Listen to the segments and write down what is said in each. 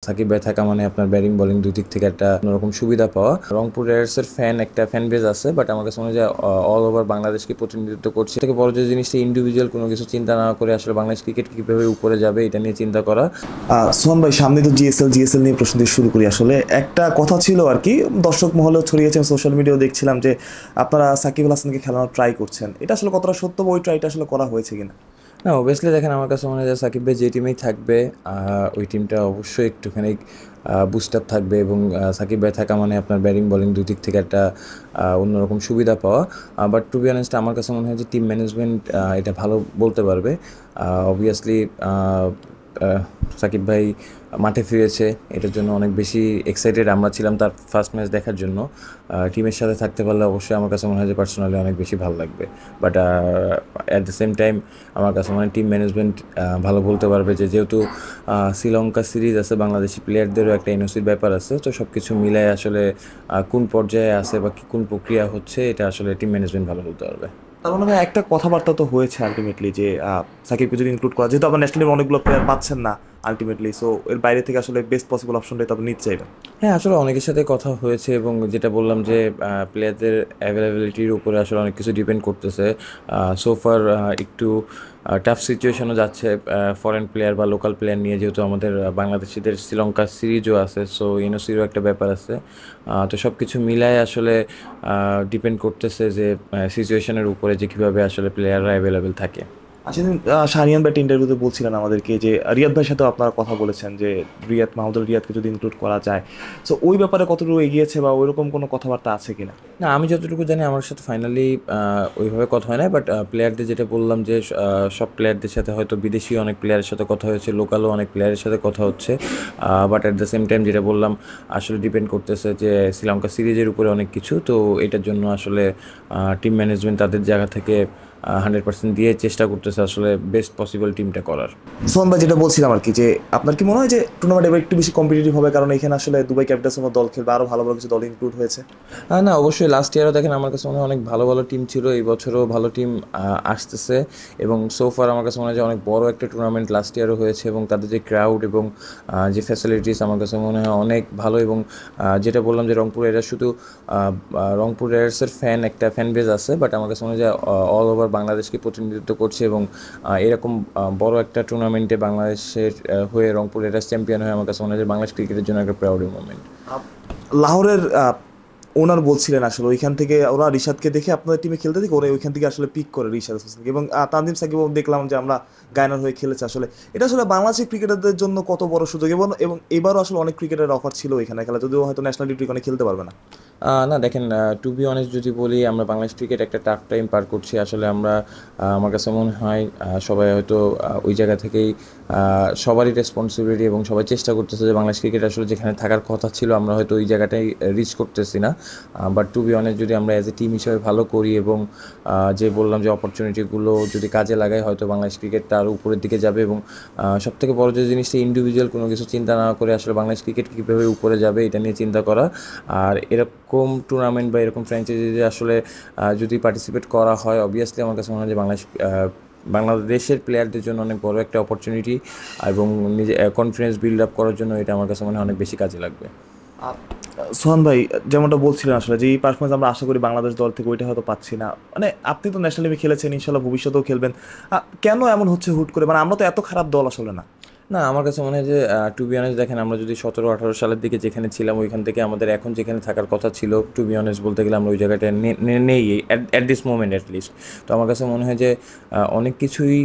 সাকিব ভাই থাকা মানে আপনার ব্যাটিং বোলিং দুই দিক থেকে একটা অন্যরকম সুবিধা পাওয়া। রংপুর রাইডার্সের একটা ফ্যান বেজ আছে, বাট আমার কাছে মনে হয় যে অল ওভার বাংলাদেশকে প্রতিনিধিত্ব করছে। থেকে বড় যে জিনিসটা ইন্ডিভিজুয়াল কোনো কিছু চিন্তা না করে আসলে বাংলাদেশ ক্রিকেট কীভাবে উপরে যাবে এটা নিয়ে চিন্তা করা। সোহান ভাই, সামনে তো জিএসএল নিয়ে প্রশ্ন দিয়ে শুরু করি। আসলে একটা কথা ছিল আর কি, দর্শক মহলেও ছড়িয়েছেন, সোশ্যাল মিডিয়াও দেখছিলাম যে আপনারা সাকিব আল হাসানকে খেলানোর ট্রাই করছেন। এটা আসলে কতটা সত্য বা ওই ট্রাইটা আসলে করা হয়েছে কিনা? না, অবভিয়াসলি দেখেন, আমার কাছে মনে হয় যে সাকিব ভাই যে টিমেই থাকবে ওই টিমটা অবশ্যই একটুখানি বুস্ট আপ থাকবে, এবং সাকিব ভাই থাকা মানে আপনার ব্যাটিং বোলিং দুই দিক থেকে একটা অন্যরকম সুবিধা পাওয়া। বাট টু বি অনেস্ট আমার কাছে মনে হয় যে টিম ম্যানেজমেন্ট এটা ভালো বলতে পারবে। অবভিয়াসলি সাকিব ভাই মাঠে ফিরেছে, এটার জন্য অনেক বেশি এক্সাইটেড আমরা ছিলাম তার ফার্স্ট ম্যাচ দেখার জন্য। টিমের সাথে থাকতে পারলে অবশ্যই আমার কাছে মনে হয় যে পার্সোনালি অনেক বেশি ভালো লাগবে। But at the same time আমার কাছে মনে হয় টিম ম্যানেজমেন্ট ভালো বলতে পারবে যে যেহেতু শ্রীলঙ্কা সিরিজ আছে, বাংলাদেশি প্লেয়ারদেরও একটা এনওসির ব্যাপার আছে, তো সব কিছু মিলায় আসলে কোন পর্যায়ে আছে বা কোন প্রক্রিয়া হচ্ছে এটা আসলে টিম ম্যানেজমেন্ট ভালো বলতে পারবে। তার মানে একটা কথাবার্তা তো হয়েছে আলটিমেটলি যে সাকিবকে যদি ইনক্লুড করা, যেহেতু আপনার ন্যাশনাল টিমের অনেকগুলো প্লেয়ার পাচ্ছেন না আলটিমেটলি, সো এর বাইরে থেকে আসলে বেস্ট পসিবল অপশনটাই তো আপনি নিতে চাইবেন। হ্যাঁ, আসলে অনেকের সাথে কথা হয়েছে, এবং যেটা বললাম যে প্লেয়ারদের অ্যাভেলেবিলিটির উপরে আসলে অনেক কিছু ডিপেন্ড করতেছে। সোফার একটু টাফ সিচুয়েশনও যাচ্ছে ফরেন প্লেয়ার বা লোকাল প্লেয়ার নিয়ে, যেহেতু আমাদের বাংলাদেশিদের শ্রীলঙ্কা সিরিজও আছে, সো এনওসিরও একটা ব্যাপার আছে। তো সব কিছু মিলায় আসলে ডিপেন্ড করতেছে যে সিচুয়েশনের উপরে যে কীভাবে আসলে প্লেয়াররা অ্যাভেলেবেল থাকে। সেদিন শাহরিয়ান ভাই ইন্টারভিউতে বলছিলেন আমাদেরকে যে রিয়াদ ভাইয়ের সাথেও আপনারা কথা বলেছেন যে মাহমুদুল রিয়াদকে যদি ইনক্লুড করা যায়, সো ওই ব্যাপারে কতটুকু এগিয়েছে বা ওইরকম কোনো কথাবার্তা আছে কিনা? না, আমি যতটুকু জানি আমার সাথে ফাইনালি ওইভাবে কথা হয় না, বাট প্লেয়ারদের যেটা বললাম যে সব প্লেয়ারদের সাথে হয়তো বিদেশি অনেক প্লেয়ারের সাথে কথা হয়েছে, লোকালও অনেক প্লেয়ারের সাথে কথা হচ্ছে। But at the same time যেটা বললাম, আসলে ডিপেন্ড করতেছে যে শ্রীলঙ্কা সিরিজের উপরে অনেক কিছু, তো এটার জন্য আসলে টিম ম্যানেজমেন্ট তাদের জায়গা থেকে 100% দিয়ে চেষ্টা করতেছে আসলে বেস্ট পসিবল টিমটা করার। সোহান ভাই, যেটা বলছিলাম আর কি, যে আপনার কি মনে হয় যে টুর্নামেন্ট এবার একটু বেশি কম্পিটিটিভ হবে, কারণ এখানে আসলে দুবাই ক্যাপিটালসের মতো দল খেলবে, আরও ভালো ভালো কিছু দল ইনক্লুড হয়েছে? না, অবশ্যই লাস্ট ইয়ারও দেখেন আমার কাছে মনে হয় অনেক ভালো ভালো টিম ছিল, এই বছরও ভালো টিম আসতেছে, এবং সোফার আমার কাছে মনে হয় যে অনেক বড় একটা টুর্নামেন্ট লাস্ট ইয়ারও হয়েছে, এবং তাদের যে ক্রাউড এবং যে ফ্যাসিলিটিস আমার কাছে মনে হয় অনেক ভালো। এবং যেটা বললাম যে রংপুর রাইডার্স শুধু রংপুর রাইডার্সের একটা ফ্যান বেজ আছে, বাট আমার কাছে মনে হয় যে অল ওভার বাংলাদেশকে প্রতিনিধিত্ব করছে, এবং এরকম বড় একটা টুর্নামেন্টে বাংলাদেশের হয়ে রংপুর রাইডার্স চ্যাম্পিয়ন হয়ে আমার কাছে মনে হয় যে বাংলাদেশ ক্রিকেটের জন্য একটা প্রাউড মোমেন্ট। লাহোরের ওনার বলছিলেন আসলে ওইখান থেকে ওরা রিশাদকে দেখে আপনাদের টিমে খেলতে দেখে ওরা ওইখান থেকে আসলে পিক করে রিশাদ হোসেনকে, এবং তানজিম সাকিব দেখলাম যে আমরা গায়নার হয়ে খেলেছে। আসলে এটা আসলে বাংলাদেশের ক্রিকেটারদের জন্য কত বড় সুযোগ, এবং এবারও আসলে অনেক ক্রিকেটের অফার ছিল এখানে খেলা, যদিও হয়তো ন্যাশনাল ডিউটি ওখানে খেলতে পারবে না। না, দেখেন, টু বি অনেস্ট যদি বলি, আমরা বাংলাদেশ ক্রিকেট একটা টাফ টাইম পার করছি আসলে। আমরা আমার কাছে মনে হয় সবাই হয়তো ওই জায়গা থেকেই সবারই রেসপন্সিবিলিটি, এবং সবাই চেষ্টা করতেছে যে বাংলাদেশ ক্রিকেট আসলে যেখানে থাকার কথা ছিল আমরা হয়তো ওই জায়গাটাই রিচ করতেছি না। বাট টু বি অনেস্ট যদি আমরা অ্যাজ এ টিম হিসেবে ভালো করি, এবং যে বললাম যে অপরচুনিটিগুলো যদি কাজে লাগাই, হয়তো বাংলাদেশ ক্রিকেটটা আরও উপরের দিকে যাবে। এবং সবথেকে বড় যে জিনিসটা ইন্ডিভিজুয়াল কোনো কিছু চিন্তা না করে আসলে বাংলাদেশ ক্রিকেট কীভাবে উপরে যাবে এটা নিয়ে চিন্তা করা। আর এরকম টুর্নামেন্ট বা এরকম ফ্র্যাঞ্চাইজিতে আসলে যদি পার্টিসিপেট করা হয়, অবভিয়াসলি আমার কাছে মনে হয় যে বাংলাদেশের প্লেয়ারদের জন্য অনেক বড় একটা অপরচুনিটি, এবং নিজে কনফিডেন্স বিল্ড আপ করার জন্য এটা আমার কাছে মনে হয় অনেক বেশি কাজে লাগবে। সোহান ভাই, যেমনটা বলছিলেন আসলে যে এই পারফরমেন্স আমরা আশা করি বাংলাদেশ দল থেকে, ওইটা হয়তো পাচ্ছি না। মানে আপনি তো ন্যাশনাল টিমে খেলেছেন, ইনশাল্লাহ ভবিষ্যতেও খেলবেন, কেন এমন হচ্ছে হুট করে? মানে আমরা তো এত খারাপ দল আসলে না। না, আমার কাছে মনে হয় যে টু বি অনেস্ট দেখেন, আমরা যদি 17-18 সালের দিকে যেখানে ছিলাম ওইখান থেকে আমাদের এখন যেখানে থাকার কথা ছিল, টু বি অনেস্ট বলতে গেলে আমরা ওই জায়গাটা নেই অ্যাট দিস মোমেন্ট অ্যাটলিস্ট। তো আমার কাছে মনে হয় যে অনেক কিছুই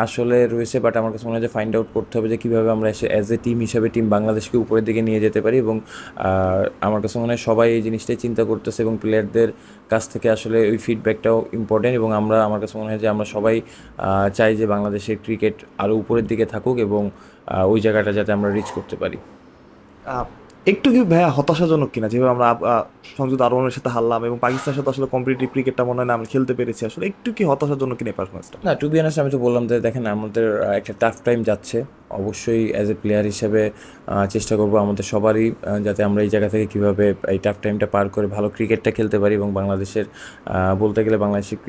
আসলে রয়েছে, বাট আমার কাছে মনে হয় যে ফাইন্ড আউট করতে হবে যে কীভাবে আমরা অ্যাজ এ টিম হিসাবে টিম বাংলাদেশকে উপরের দিকে নিয়ে যেতে পারি। এবং আমার কাছে মনে হয় সবাই এই জিনিসটাই চিন্তা করতেছে, এবং প্লেয়ারদের কাছ থেকে আসলে ওই ফিডব্যাকটাও ইম্পর্টেন্ট। এবং আমার কাছে মনে হয় যে আমরা সবাই চাই যে বাংলাদেশের ক্রিকেট আরও উপরের দিকে থাকুক, এবং ওই জায়গাটা যাতে আমরা রিচ করতে পারি। একটু কি ভাইয়া হতাশাজনক কিনা যেভাবে আমরা সংযুক্ত আরব আমিরাতের সাথে হারলাম এবং পাকিস্তানের সাথে আসলে কম্পিটিটিভ ক্রিকেটটা মনে হয় না আমরা খেলতে পেরেছি, আসলে একটু কি হতাশাজনক কিনা এই পারফরমেন্সটা? না, টু বি অনেস্ট আমি তো বললাম যে দেখেন আমাদের একটা টাফ টাইম যাচ্ছে। অবশ্যই অ্যাজ এ প্লেয়ার হিসেবে চেষ্টা করব আমাদের সবারই যাতে আমরা এই জায়গা থেকে কীভাবে এই টাফ টাইমটা পার করে ভালো ক্রিকেটটা খেলতে পারি এবং বাংলাদেশের বলতে গেলে বাংলাদেশের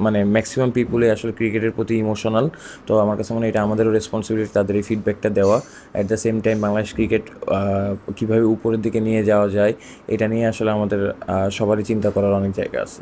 মানে ম্যাক্সিমাম পিপুলই আসলে ক্রিকেটের প্রতি ইমোশনাল। তো আমার কাছে মনে হয় এটা আমাদেরও রেসপন্সিবিলিটি তাদের এই ফিডব্যাকটা দেওয়া। At the same time Bangladesh cricket কীভাবে উপরের দিকে নিয়ে যাওয়া যায় এটা নিয়ে আসলে আমাদের সবারই চিন্তা করার অনেক জায়গা আছে।